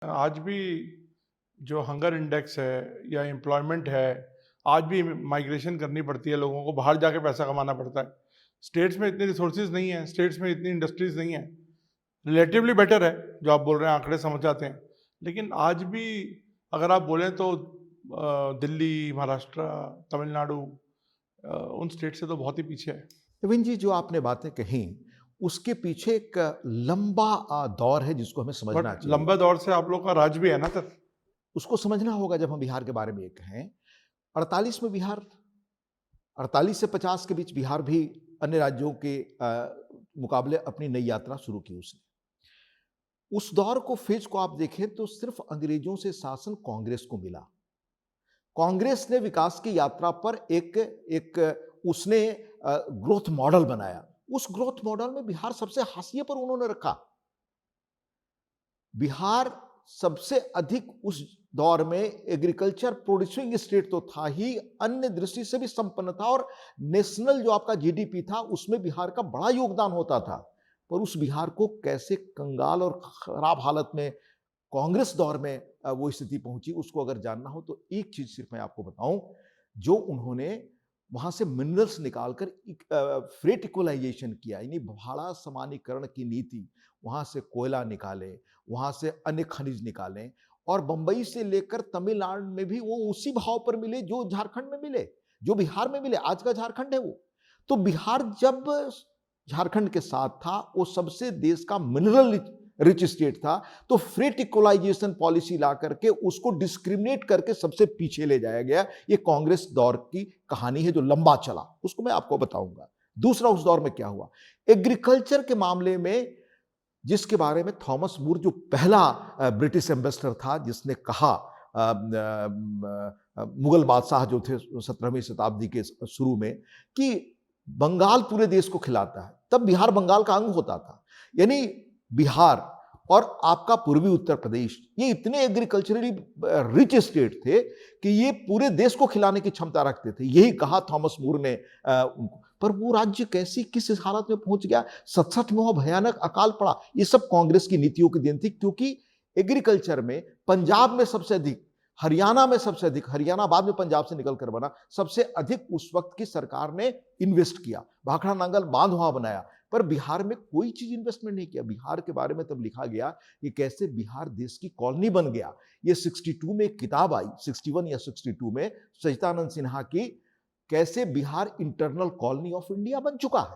आज भी जो हंगर इंडेक्स है या एम्प्लॉयमेंट है, आज भी माइग्रेशन करनी पड़ती है लोगों को, बाहर जाके पैसा कमाना पड़ता है। स्टेट्स में इतनी रिसोर्सेज़ नहीं हैं, स्टेट्स में इतनी इंडस्ट्रीज़ नहीं हैं। रिलेटिवली बेटर है, जो आप बोल रहे हैं आंकड़े समझ आते हैं। लेकिन आज भी अगर आप बोलें तो दिल्ली, महाराष्ट्र, तमिलनाडु उन स्टेट से तो बहुत ही पीछे है। नवीन जी, जो आपने बातें कही उसके पीछे एक लंबा दौर है जिसको हमें बट समझना चाहिए। लंबे दौर से आप लोग का राज भी है ना सर। उसको समझना होगा जब हम बिहार के बारे में ये कहें। 48 में बिहार, 48 से 50 के बीच बिहार भी अन्य राज्यों के मुकाबले अपनी नई यात्रा शुरू की उसने। उस दौर को, फेज को आप देखें तो सिर्फ अंग्रेजों से शासन कांग्रेस को मिला। कांग्रेस ने विकास की यात्रा पर एक एक उसने ग्रोथ मॉडल बनाया। उस ग्रोथ मॉडल में बिहार सबसे हाशिए पर उन्होंने रखा। बिहार सबसे अधिक उस दौर में एग्रीकल्चर प्रोड्यूसिंग स्टेट तो था ही, अन्य दृष्टि से भी संपन्न था और नेशनल जो आपका जीडीपी था उसमें बिहार का बड़ा योगदान होता था। पर उस बिहार को कैसे कंगाल और खराब हालत में कांग्रेस दौर में वो स्थिति पहुंची, उसको अगर जानना हो तो एक चीज सिर्फ मैं आपको बताऊं। जो उन्होंने वहां से मिनरल्स निकालकर फ्रेट इक्वलाइजेशन किया, यानी भाड़ा समानीकरण की नीति, वहां से कोयला निकाले, वहां से अन्य खनिज निकाले और बंबई से लेकर तमिलनाडु में भी वो उसी भाव पर मिले जो झारखंड में मिले, जो बिहार में मिले। आज का झारखंड है वो। तो बिहार जब झारखंड के साथ था, वो सबसे देश का मिनरल रिच स्टेट था, तो फ्रेट इक्वलाइजेशन पॉलिसी ला करके उसको डिस्क्रिमिनेट करके सबसे पीछे ले जाया गया। ये कांग्रेस दौर की कहानी है जो लंबा चला, उसको मैं आपको बताऊंगा। दूसरा, उस दौर में क्या हुआ एग्रीकल्चर के मामले में, जिसके बारे में थॉमस मूर जो पहला ब्रिटिश एम्बेसडर था, जिसने कहा मुगल बादशाह जो थे 17वीं शताब्दी के शुरू में, कि बंगाल पूरे देश को खिलाता है, तब बिहार बंगाल का अंग होता था। यानी बिहार और आपका पूर्वी उत्तर प्रदेश ये इतने एग्रीकल्चरली रिच स्टेट थे कि ये पूरे देश को खिलाने की क्षमता रखते थे। यही कहा थॉमस मूर ने उनको। पर वो राज्य कैसी किस हालत में पहुंच गया, 67 में वो भयानक अकाल पड़ा। ये सब कांग्रेस की नीतियों की देन थी, क्योंकि एग्रीकल्चर में पंजाब में सबसे अधिक, हरियाणा में सबसे अधिक, हरियाणा बाद में पंजाब से निकलकर बना, सबसे अधिक उस वक्त की सरकार ने इन्वेस्ट किया। भाखड़ा नांगल बांध वहां बनाया, पर बिहार में कोई चीज इन्वेस्टमेंट नहीं किया। बिहार के बारे में तब लिखा गया कि कैसे बिहार देश की कॉलोनी बन गया। ये 62 में एक किताब आई, 61 या 62 में, सच्चिदानंद सिन्हा की, कैसे Bihar internal colony of India बन चुका है।